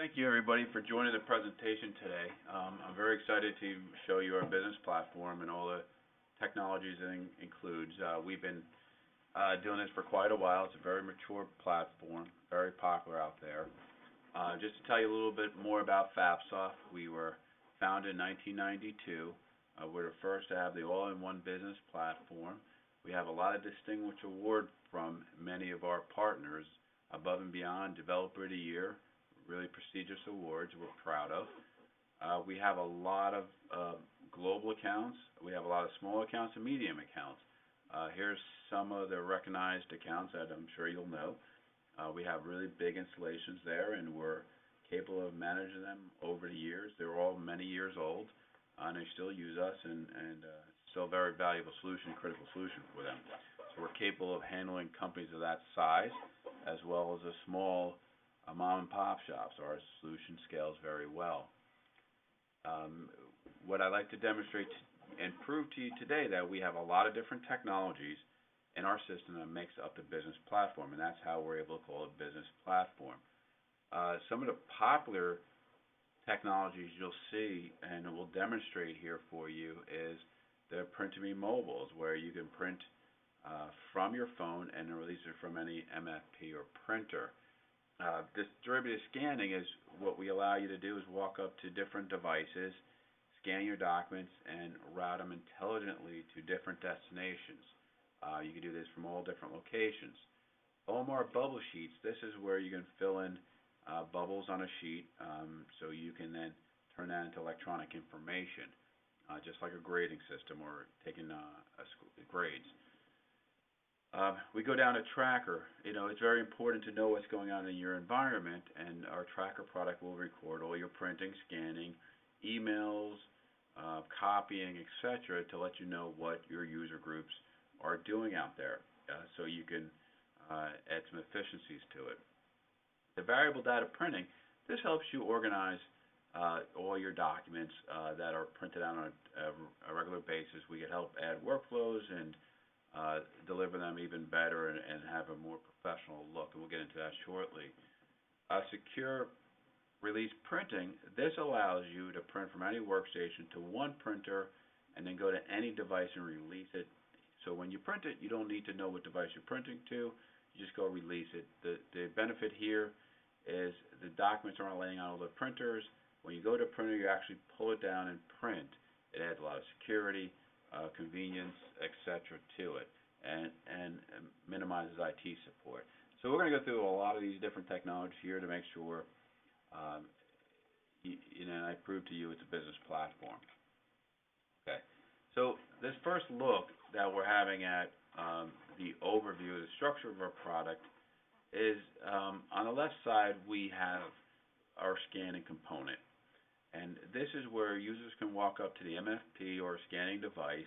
Thank you, everybody, for joining the presentation today. I'm very excited to show you our business platform and all the technologies it includes. We've been doing this for quite a while. It's a very mature platform, very popular out there. Just to tell you a little bit more about FabSoft, we were founded in 1992. We're the first to have the all-in-one business platform. We have a lot of distinguished awards from many of our partners, above and beyond Developer of the Year, really prestigious awards we're proud of. We have a lot of global accounts. We have a lot of small accounts and medium accounts. Here's some of the recognized accounts that I'm sure you'll know. We have really big installations there, and we're capable of managing them over the years. They're all many years old, and they still use us, and still a very valuable solution, critical solution for them. So we're capable of handling companies of that size, as well as a small mom and pop shops. Our solution scales very well. What I'd like to demonstrate and prove to you today that we have a lot of different technologies in our system that makes up the business platform, and that's how we're able to call it a business platform. Some of the popular technologies you'll see, and we'll demonstrate here for you, is the print-to-me mobiles, where you can print from your phone and release it from any MFP or printer. Distributed scanning is what we allow you to do is walk up to different devices, scan your documents, and route them intelligently to different destinations. You can do this from all different locations. OMR bubble sheets, this is where you can fill in bubbles on a sheet, so you can then turn that into electronic information, just like a grading system or taking grades. We go down to tracker. It's very important to know what's going on in your environment, and our tracker product will record all your printing, scanning, emails, copying, etc., to let you know what your user groups are doing out there, so you can add some efficiencies to it. The variable data printing, this helps you organize all your documents that are printed out on a regular basis. We can help add workflows and deliver them even better and have a more professional look, and we'll get into that shortly. Secure release printing, this allows you to print from any workstation to one printer and then go to any device and release it. So when you print it, you don't need to know what device you're printing to. You just go release it. The benefit here is the documents aren't laying on all the printers. When you go to a printer, you actually pull it down and print. It adds a lot of security, convenience, etc. to it, and minimizes IT support. So we're going to go through a lot of these different technologies here to make sure I prove to you it's a business platform. Okay, so this first look that we're having at the overview, the structure of our product is on the left side we have our scanning component. And this is where users can walk up to the MFP or scanning device.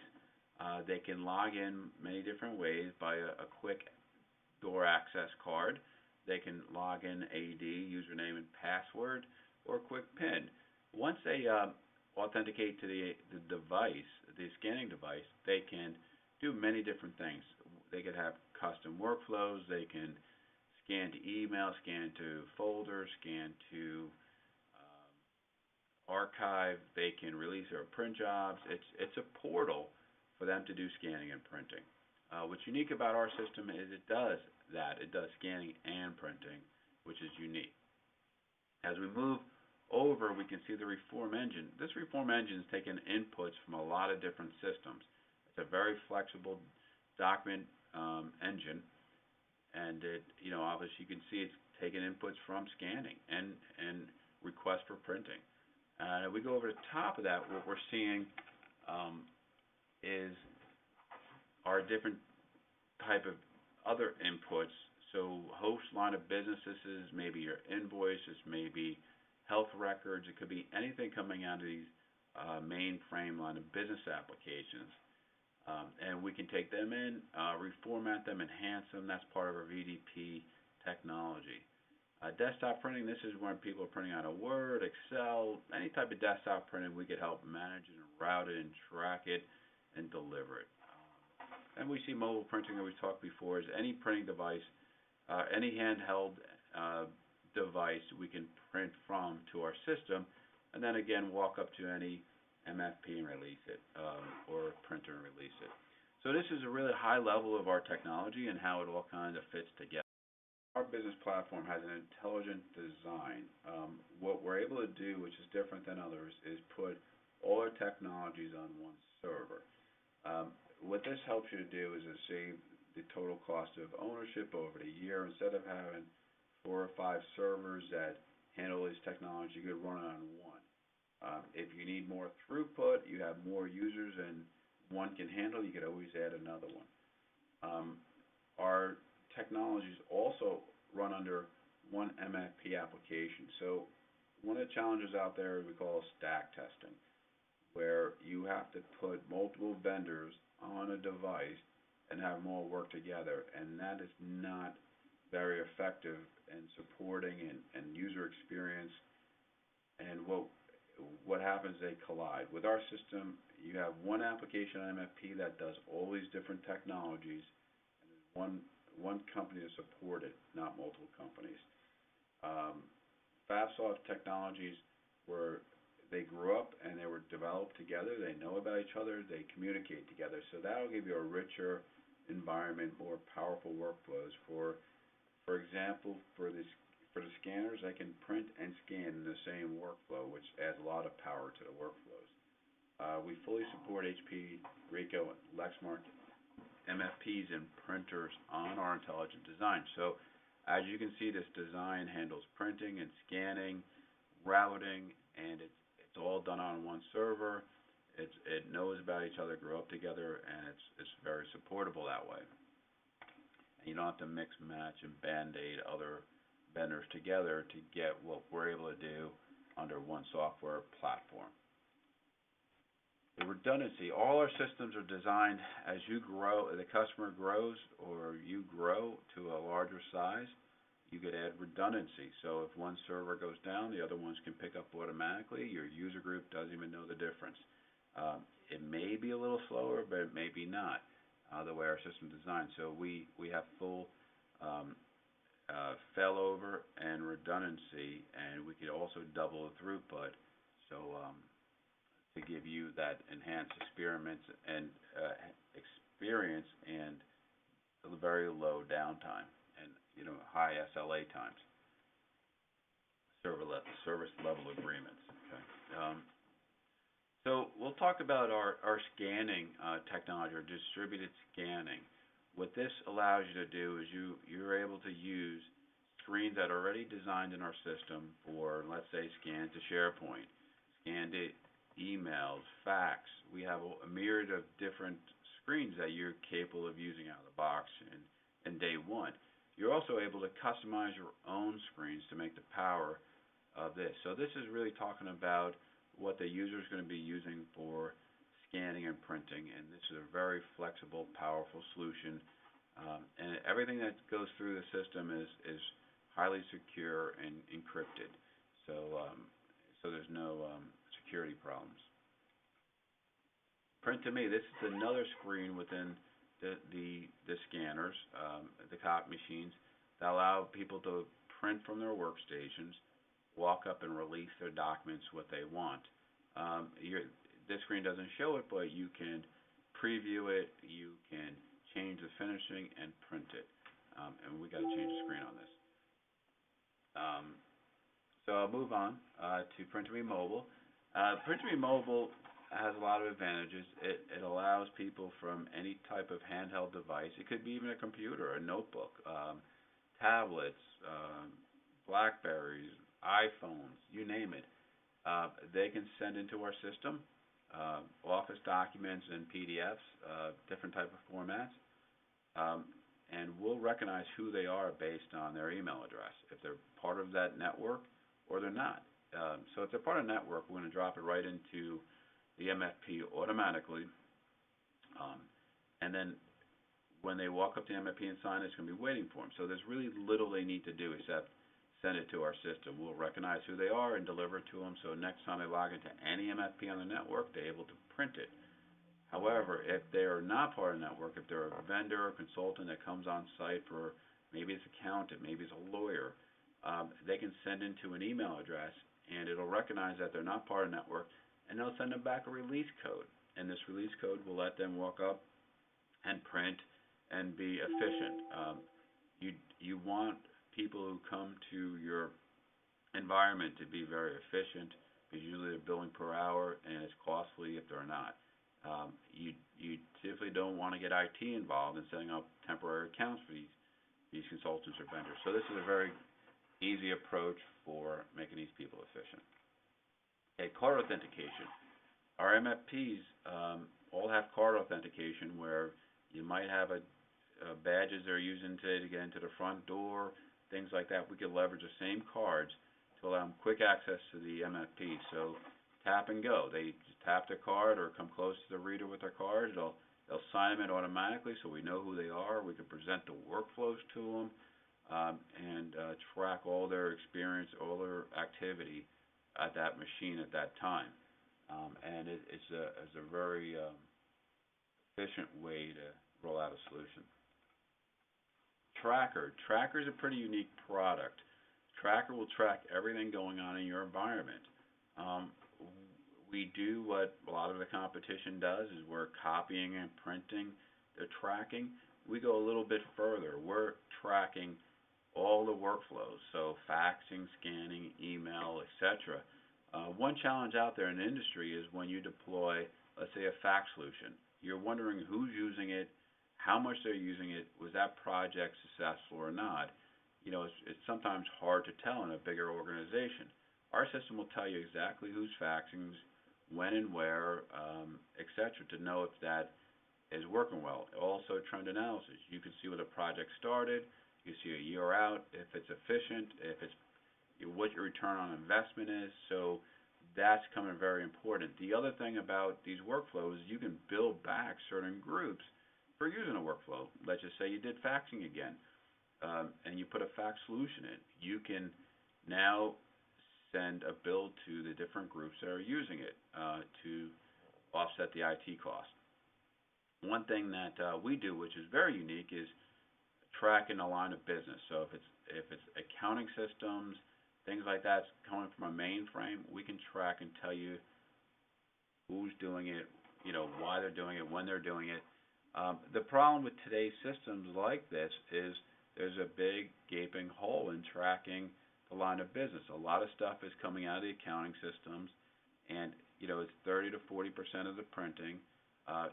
They can log in many different ways by a quick door access card. They can log in AD, username and password, or a quick PIN. Once they authenticate to the device, the scanning device, they can do many different things. They could have custom workflows. They can scan to email, scan to folders, scan to archive. They can release their print jobs. It's a portal for them to do scanning and printing. What's unique about our system is it does that. It does scanning and printing, which is unique. As we move over, we can see the Reform engine. This Reform engine is taking inputs from a lot of different systems. It's a very flexible document engine, and obviously you can see it's taking inputs from scanning and requests for printing. If we go over the top of that, what we're seeing is our different type of other inputs. So host line of business, this is maybe your invoices, maybe health records. It could be anything coming out of these mainframe line of business applications. And we can take them in, reformat them, enhance them. That's part of our VDP technology. Desktop printing, this is when people are printing out of Word, Excel, any type of desktop printing. We could help manage it and route it and track it and deliver it. And we see mobile printing that we talked before is any printing device, any handheld device we can print from to our system, and then again walk up to any MFP and release it, or printer and release it. So this is a really high level of our technology and how it all kind of fits together. Our business platform has an intelligent design. What we're able to do, which is different than others, is put all our technologies on one server. What this helps you to do is to save the total cost of ownership over the year. Instead of having 4 or 5 servers that handle this technology, you could run it on one. If you need more throughput, you have more users and one can handle, you could always add another one. Our technologies also run under one MFP application. So one of the challenges out there we call stack testing, where you have to put multiple vendors on a device and have them all work together, and that is not very effective in supporting and user experience. And what happens, they collide. With our system, you have one application on MFP that does all these different technologies, and there's one company to support it, not multiple companies. FabSoft technologies they grew up and they were developed together. They know about each other. They communicate together. So that'll give you a richer environment, more powerful workflows. For example, for the scanners, they can print and scan in the same workflow, which adds a lot of power to the workflows. We fully support HP, Ricoh, Lexmark, MFPs, and printers on our intelligent design. So as you can see, this design handles printing and scanning, routing, and it's all done on one server. It knows about each other, grew up together, and it's very supportable that way. And you don't have to mix, match, and band-aid other vendors together to get what we're able to do under one software platform. The redundancy. All our systems are designed as you grow, the customer grows, or you grow to a larger size, you could add redundancy. So if one server goes down, the other ones can pick up automatically. Your user group doesn't even know the difference. It may be a little slower, but it may be not, the way our system is designed. So we have full failover and redundancy, and we could also double the throughput. So to give you that enhanced experience and a very low downtime and high SLA times, service level agreements. Okay. So we'll talk about our scanning technology, or distributed scanning. What this allows you to do is you're able to use screens that are already designed in our system for, let's say, scan to SharePoint, scan to emails, fax. We have a myriad of different screens that you're capable of using out of the box in day one. You're also able to customize your own screens to make the power of this. So this is really talking about what the user is going to be using for scanning and printing, and this is a very flexible, powerful solution. And everything that goes through the system is highly secure and encrypted. So there's no security problems. Print to me. This is another screen within the scanners, the copy machines, that allow people to print from their workstations, walk up and release their documents what they want. This screen doesn't show it, but you can preview it, you can change the finishing and print it. And we got to change the screen on this. So I'll move on to Print to Me Mobile. Print to Me Mobile has a lot of advantages. It allows people from any type of handheld device. It could be even a computer, a notebook, tablets, Blackberries, iPhones, you name it. They can send into our system Office documents and PDFs, different type of formats, and we'll recognize who they are based on their email address, if they're part of that network or they're not. So if they're part of the network, we're going to drop it right into the MFP automatically, and then when they walk up to MFP and sign, it's going to be waiting for them. So there's really little they need to do except send it to our system. We'll recognize who they are and deliver it to them, so next time they log into any MFP on the network, they're able to print it. However, if they are not part of the network, if they're a vendor or consultant that comes on site for, maybe it's an accountant, maybe it's a lawyer, they can send into an email address, and it'll recognize that they're not part of the network, and they'll send them back a release code. And this release code will let them walk up and print and be efficient. You want people who come to your environment to be very efficient, because usually they're billing per hour and it's costly if they're not. You typically don't want to get IT involved in setting up temporary accounts for these consultants or vendors. So this is a very easy approach for making these people efficient. Okay, card authentication. Our MFPs all have card authentication, where you might have badges they're using today to get into the front door, things like that. We could leverage the same cards to allow them quick access to the MFP. So tap and go. They just tap their card or come close to the reader with their card. They'll sign them in automatically, so we know who they are. We can present the workflows to them, and track all their experience, all their activity at that machine at that time. And it's a very efficient way to roll out a solution. Tracker. Tracker is a pretty unique product. Tracker will track everything going on in your environment. We do what a lot of the competition does, is we're copying and printing the tracking. We go a little bit further. We're tracking all the workflows, so faxing, scanning, email, etc. One challenge out there in the industry is when you deploy, let's say, a fax solution. You're wondering who's using it, how much they're using it, was that project successful or not. You know, it's sometimes hard to tell in a bigger organization. Our system will tell you exactly who's faxing, when and where, etc., to know if that is working well. Also, trend analysis. You can see when the project started. You see a year out, if it's efficient, if it's what your return on investment is. So that's coming very important. The other thing about these workflows, you can build back certain groups for using a workflow. Let's just say you did faxing again, and you put a fax solution in. You can now send a bill to the different groups that are using it to offset the IT cost. One thing that we do, which is very unique, is tracking a line of business. So if it's accounting systems, things like that coming from a mainframe, we can track and tell you who's doing it, you know, why they're doing it, when they're doing it. The problem with today's systems like this is there's a big gaping hole in tracking the line of business. A lot of stuff is coming out of the accounting systems, and you know, it's 30 to 40% of the printing.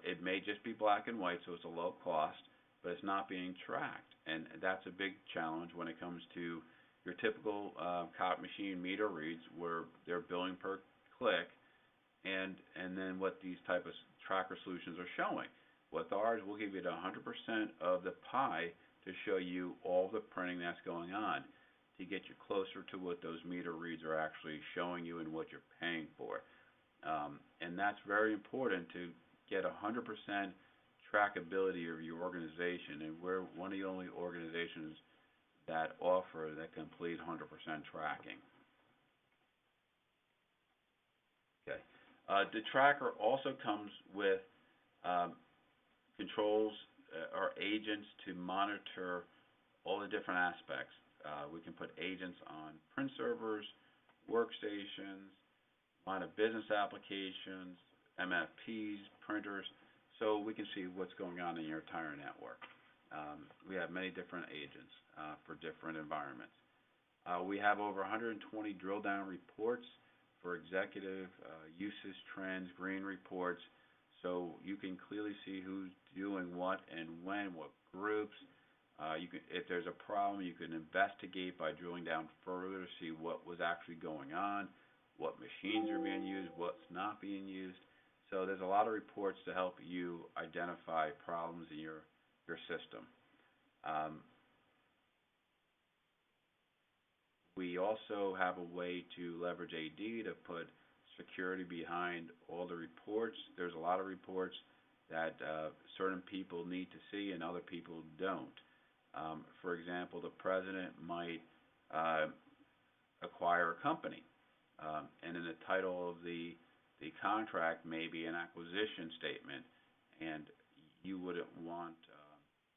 It may just be black and white, so it's a low cost, but it's not being tracked, and that's a big challenge when it comes to your typical copy machine meter reads, where they're billing per click, and then what these type of tracker solutions are showing. With ours, we'll give you the 100% of the pie to show you all the printing that's going on, to get you closer to what those meter reads are actually showing you and what you're paying for. And that's very important to get 100% trackability of your organization, and we're one of the only organizations that offer that complete 100% tracking. Okay. The tracker also comes with controls or agents to monitor all the different aspects. We can put agents on print servers, workstations, line of business applications, MFPs, printers, so we can see what's going on in your entire network. We have many different agents for different environments. We have over 120 drill down reports for executive usage trends, green reports, so you can clearly see who's doing what and when, what groups. If there's a problem, you can investigate by drilling down further to see what was actually going on, what machines are being used, what's not being used. So there's a lot of reports to help you identify problems in your system. We also have a way to leverage AD to put security behind all the reports. There's a lot of reports that certain people need to see and other people don't. For example, the president might acquire a company, and in the title of the contract may be an acquisition statement, and you wouldn't want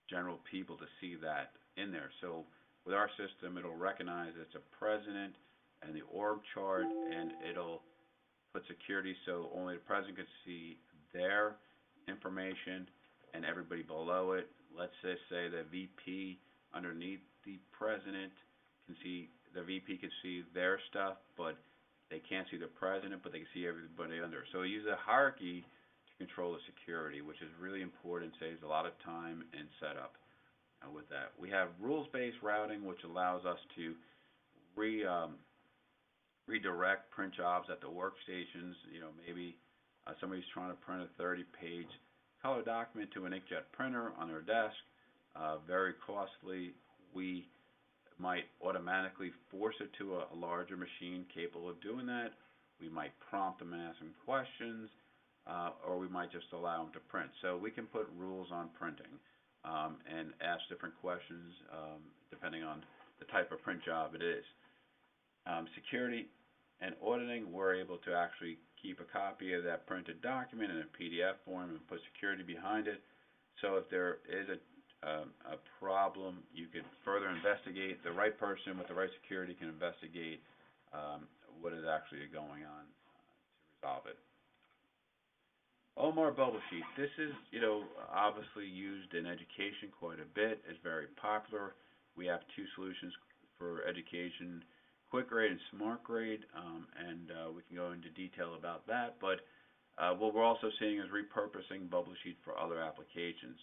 general people to see that in there. So With our system, it'll recognize it's a president and the org chart, and it'll put security so only the president can see their information and everybody below it. Let's just say the VP underneath the president can see, the VP can see their stuff, but they can't see the president, but they can see everybody under. So we use a hierarchy to control the security, which is really important, saves a lot of time and setup with that. We have rules-based routing, which allows us to redirect print jobs at the workstations. Maybe somebody's trying to print a 30-page color document to an inkjet printer on their desk, very costly. We might automatically force it to a larger machine capable of doing that. We might prompt them and ask them questions, or we might just allow them to print. So we can put rules on printing and ask different questions depending on the type of print job it is. Security and auditing, we're able to actually keep a copy of that printed document in a PDF form and put security behind it. So if there is a problem, you could further investigate. The right person with the right security can investigate what is actually going on to resolve it. OMR bubble sheet. This is, obviously used in education quite a bit. It's very popular. We have two solutions for education: Quick Grade and Smart Grade, and we can go into detail about that. But what we're also seeing is repurposing bubble sheet for other applications.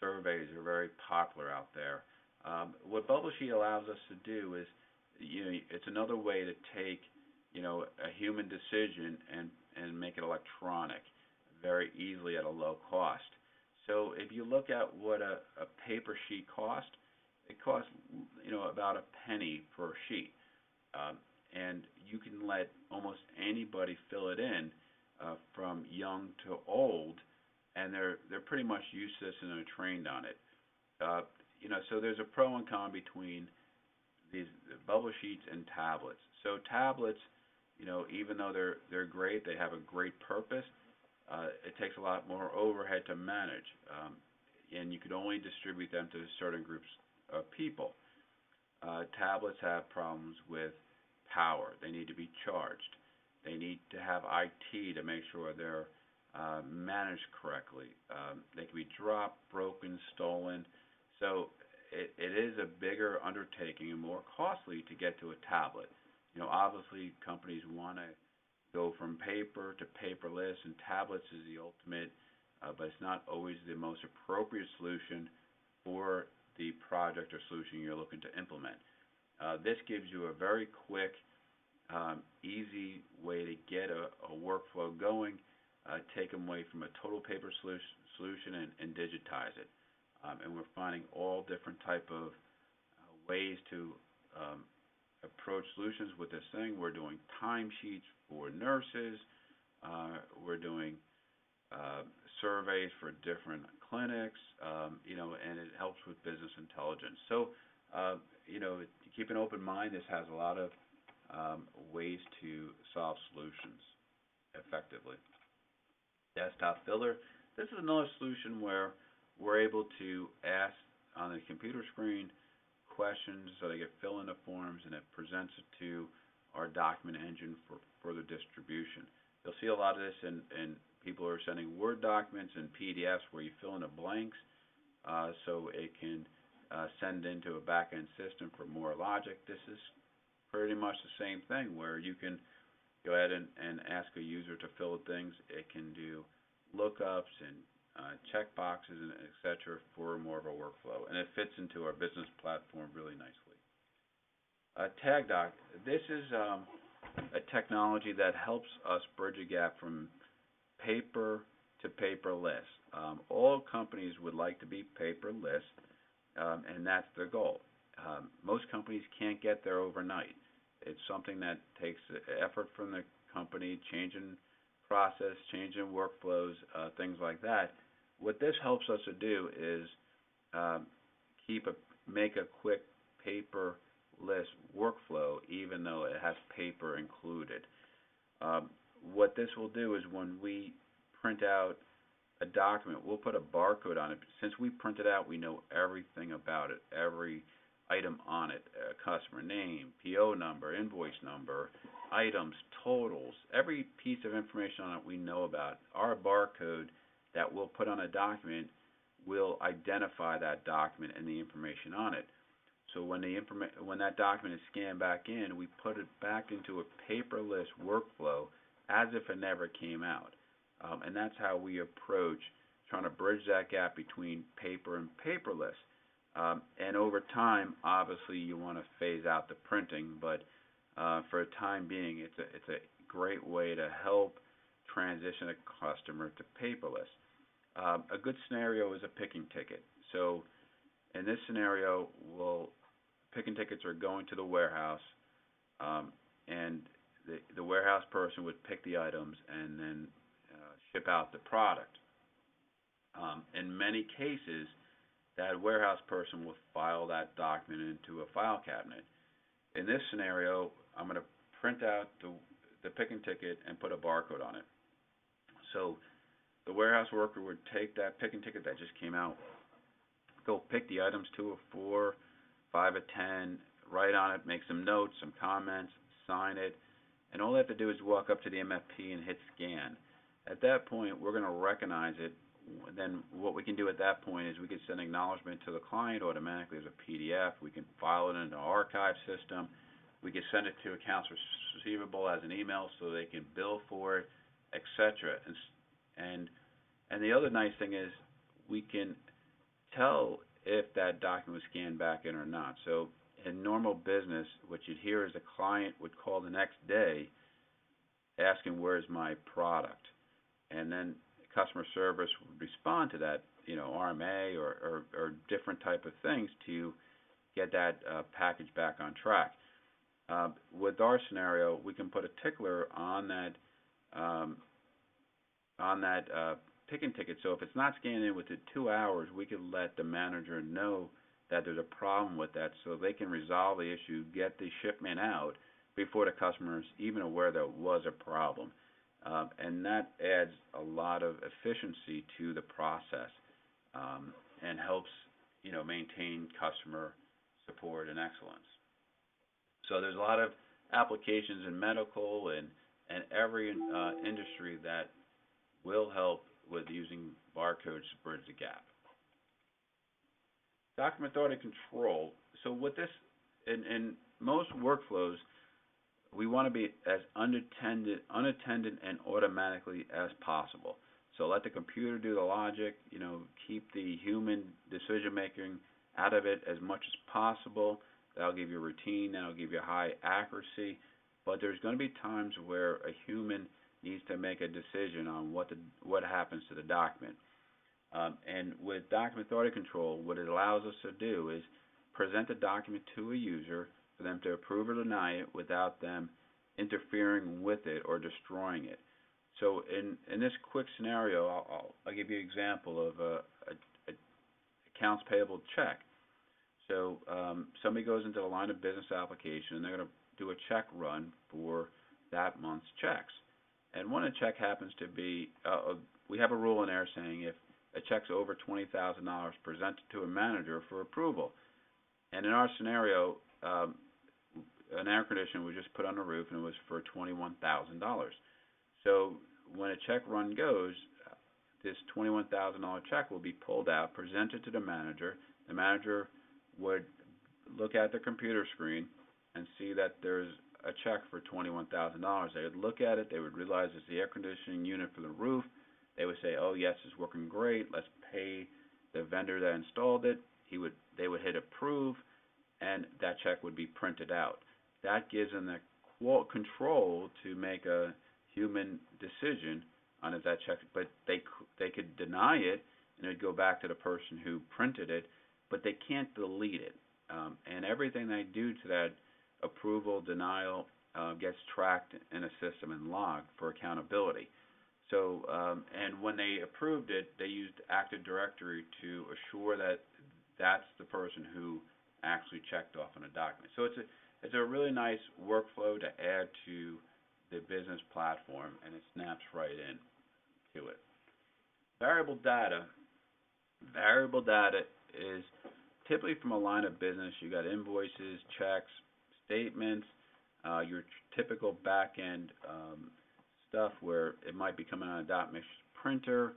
Surveys are very popular out there. What bubble sheet allows us to do is, it's another way to take, a human decision and make it electronic very easily at a low cost. So if you look at what a paper sheet costs, it costs, about a penny per sheet. And you can let almost anybody fill it in, from young to old, and they're pretty much used to this and are trained on it. So there's a pro and con between these bubble sheets and tablets. So tablets, even though they're great, they have a great purpose, it takes a lot more overhead to manage, and you could only distribute them to certain groups of people. Tablets have problems with power. They need to be charged. They need to have IT to make sure they're managed correctly. They can be dropped, broken, stolen. So it is a bigger undertaking and more costly to get to a tablet. Obviously companies want to go from paper to paperless, and tablets is the ultimate, but it's not always the most appropriate solution for the project or solution you're looking to implement. This gives you a very quick, easy way to get a workflow going, take them away from a total paper solution and digitize it. And we're finding all different type of ways to approach solutions with this thing. We're doing timesheets for nurses. We're doing surveys for different clinics, and it helps with business intelligence. So, keep an open mind. This has a lot of ways to solve solutions effectively. Desktop filler. This is another solution where we're able to ask on the computer screen questions so they get fill in the forms, and it presents it to our document engine for further distribution. You'll see a lot of this in people are sending Word documents and PDFs where you fill in the blanks, so it can send into a back-end system for more logic. This is pretty much the same thing where you can go ahead and ask a user to fill things. It can do lookups and check boxes and et cetera for more of a workflow, and it fits into our business platform really nicely. TagDoc. This is a technology that helps us bridge a gap from paper to paperless. All companies would like to be paperless, and that's their goal. Most companies can't get there overnight. It's something that takes effort from the company, changing process, changing workflows, things like that. What this helps us to do is make a quick paperless workflow, even though it has paper included. What this will do is when we print out a document, we'll put a barcode on it. Since we print it out, we know everything about it, every item on it, customer name, PO number, invoice number, items, totals, every piece of information on it we know about. Our barcode that we'll put on a document will identify that document and the information on it. So when that document is scanned back in, we put it back into a paperless workflow as if it never came out. And that's how we approach trying to bridge that gap between paper and paperless. And over time, obviously, you want to phase out the printing, but for the time being, it's a great way to help transition a customer to paperless. A good scenario is a picking ticket. So in this scenario, picking tickets are going to the warehouse, and the warehouse person would pick the items and then ship out the product. In many cases, that warehouse person will file that document into a file cabinet. In this scenario, I'm going to print out the picking ticket and put a barcode on it. So the warehouse worker would take that picking ticket that just came out, go pick the items, 2 or 4, 5 or 10, write on it, make some notes, some comments, sign it, and all they have to do is walk up to the MFP and hit scan. At that point, we're going to recognize it. Then what we can do at that point is we can send acknowledgement to the client automatically as a PDF. We can file it into our archive system. We can send it to accounts receivable as an email so they can bill for it, etc. And the other nice thing is we can tell if that document was scanned back in or not. So in normal business, what you'd hear is a client would call the next day asking, where's my product? And then customer service would respond to that, RMA or different type of things to get that package back on track. With our scenario, we can put a tickler on that picking ticket. So if it's not scanned in within 2 hours, we can let the manager know that there's a problem with that, so they can resolve the issue, get the shipment out before the customer is even aware there was a problem. And that adds a lot of efficiency to the process and helps, maintain customer support and excellence. So there's a lot of applications in medical and every industry that will help with using barcodes to bridge the gap. Document authority control. So with this, in most workflows, we want to be as unattended and automatically as possible. So let the computer do the logic, keep the human decision making out of it as much as possible. That'll give you a routine, that'll give you high accuracy, but there's going to be times where a human needs to make a decision on what happens to the document. And with document authority control, what it allows us to do is present the document to a user for them to approve or deny it without them interfering with it or destroying it. So in this quick scenario, I'll give you an example of a accounts payable check. So somebody goes into the line of business application, and they're going to do a check run for that month's checks. And when a check happens to be, we have a rule in there saying if a check's over $20,000 presented to a manager for approval. And in our scenario, an air conditioner was just put on the roof, and it was for $21,000. So when a check run goes, this $21,000 check will be pulled out, presented to the manager. The manager would look at the computer screen and see that there's a check for $21,000. They would look at it. They would realize it's the air conditioning unit for the roof. They would say, oh, yes, it's working great. Let's pay the vendor that installed it. They would hit approve, and that check would be printed out. That gives them the control to make a human decision on if that check, but they could deny it, and it would go back to the person who printed it, but they can't delete it. And everything they do to that approval, denial, gets tracked in a system and logged for accountability. So, and when they approved it, they used Active Directory to assure that that's the person who actually checked off on a document. So it's a really nice workflow to add to the business platform, and it snaps right in to it. Variable data is typically from a line of business, you got invoices, checks, statements, your typical back-end stuff where it might be coming on a dot matrix printer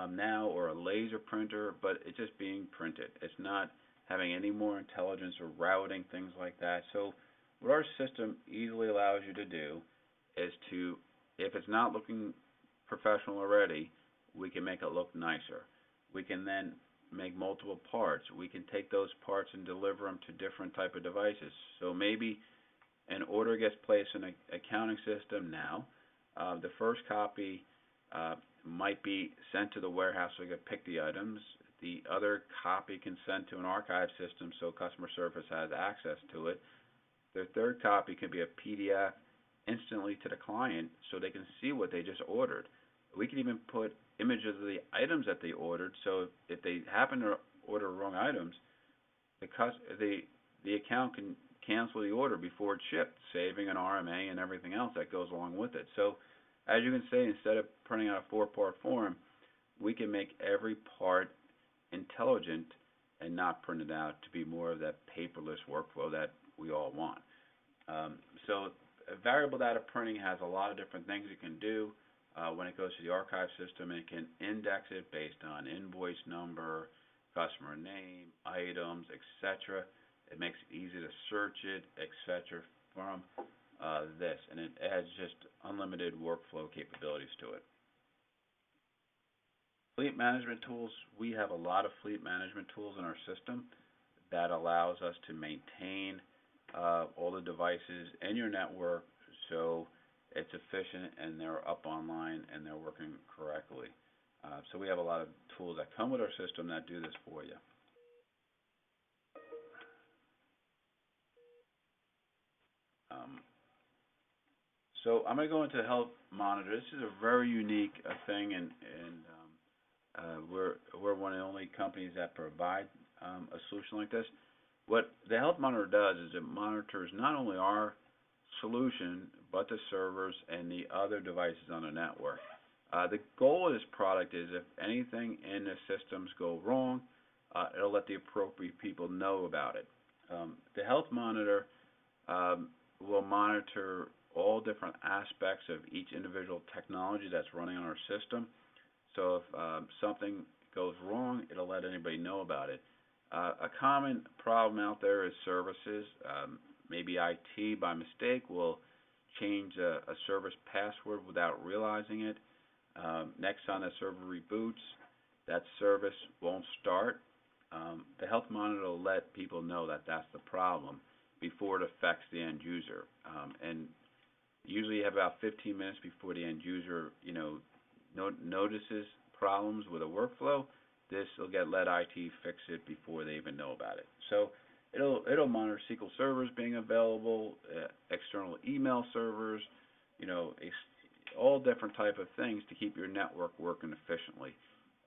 now or a laser printer, but it's just being printed. It's not having any more intelligence or routing, things like that. So what our system easily allows you to do is to, if it's not looking professional already, we can make it look nicer. We can then make multiple parts. We can take those parts and deliver them to different type of devices. So maybe an order gets placed in an accounting system now. The first copy might be sent to the warehouse so we can pick the items. The other copy can send to an archive system so customer service has access to it. The third copy can be a PDF instantly to the client so they can see what they just ordered. We can even put images of the items that they ordered, so if they happen to order wrong items, the account can cancel the order before it's shipped, saving an RMA and everything else that goes along with it. So as you can see, instead of printing out a 4-part form, we can make every part intelligent and not print it out to be more of that paperless workflow that we all want. So variable data printing has a lot of different things it can do. When it goes to the archive system, it can index it based on invoice number, customer name, items, etc. It makes it easy to search it, etc. from this, and it adds just unlimited workflow capabilities to it. Fleet management tools, we have a lot of fleet management tools in our system that allows us to maintain all the devices in your network so it's efficient and they're up online and they're working correctly. So we have a lot of tools that come with our system that do this for you. So I'm going to go into Health Monitor. This is a very unique thing, and we're one of the only companies that provide a solution like this. What the Health Monitor does is it monitors not only our solution, but the servers and the other devices on the network. The goal of this product is if anything in the systems go wrong, it'll let the appropriate people know about it. The Health Monitor will monitor all different aspects of each individual technology that's running on our system. So if something goes wrong, it'll let anybody know about it. A common problem out there is services. Maybe IT, by mistake, will change a service password without realizing it. Next time that server reboots, that service won't start. The Health Monitor will let people know that that's the problem before it affects the end user. And usually you have about 15 minutes before the end user, notices problems with a workflow. This will let IT fix it before they even know about it. So it'll monitor SQL servers being available, external email servers, all different type of things to keep your network working efficiently.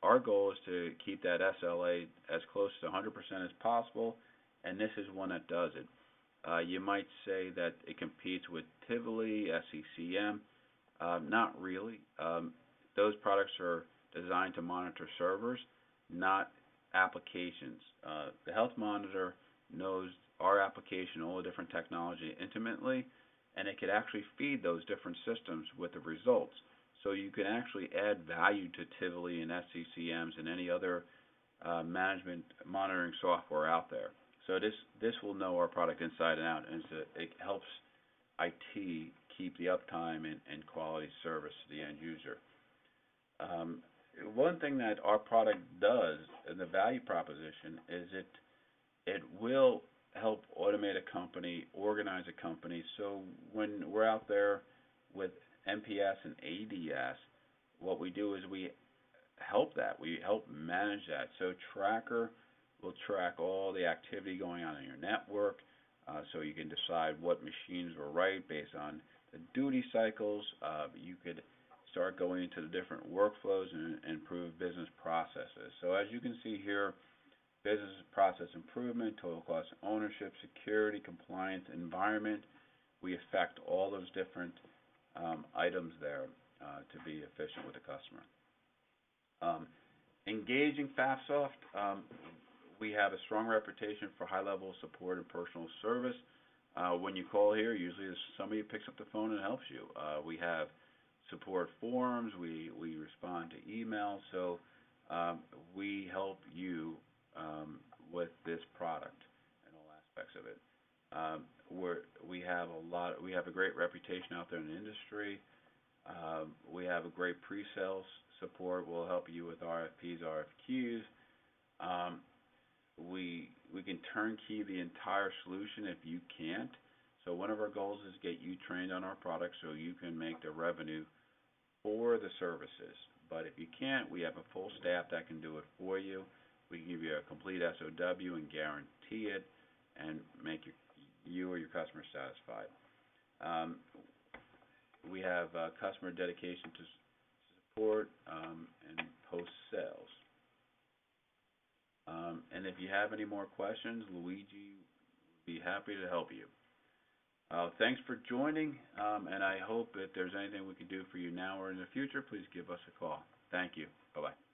Our goal is to keep that SLA as close to 100% as possible, and this is one that does it. You might say that it competes with Tivoli, SCCM. Not really. Those products are designed to monitor servers, not applications. The Health Monitor knows our application, all the different technology intimately, and it could actually feed those different systems with the results. So you can actually add value to Tivoli and SCCMs and any other management monitoring software out there. So this will know our product inside and out, and it helps IT keep the uptime and quality service to the end user. One thing that our product does in the value proposition is it will help automate a company, organize a company. So when we're out there with MPS and ADS, what we do is we help that. We help manage that. So Tracker will track all the activity going on in your network, so you can decide what machines were right based on the duty cycles. You could start going into the different workflows and improve business processes. So as you can see here, business process improvement, total cost of ownership, security, compliance, environment. We affect all those different items there to be efficient with the customer. Engaging FabSoft, We have a strong reputation for high level of support and personal service. When you call here, usually there's somebody who picks up the phone and helps you. We have support forums. We respond to emails. So we help you with this product and all aspects of it. We have a great reputation out there in the industry. We have a great pre-sales support. We'll help you with RFPs, RFQs. We can turnkey the entire solution if you can't. So one of our goals is to get you trained on our product so you can make the revenue for the services. But if you can't, we have a full staff that can do it for you. We can give you a complete SOW and guarantee it and make you or your customer satisfied. We have customer dedication to support and post-sales. And if you have any more questions, Luigi would be happy to help you. Thanks for joining, and I hope if there's anything we can do for you now or in the future, please give us a call. Thank you. Bye-bye.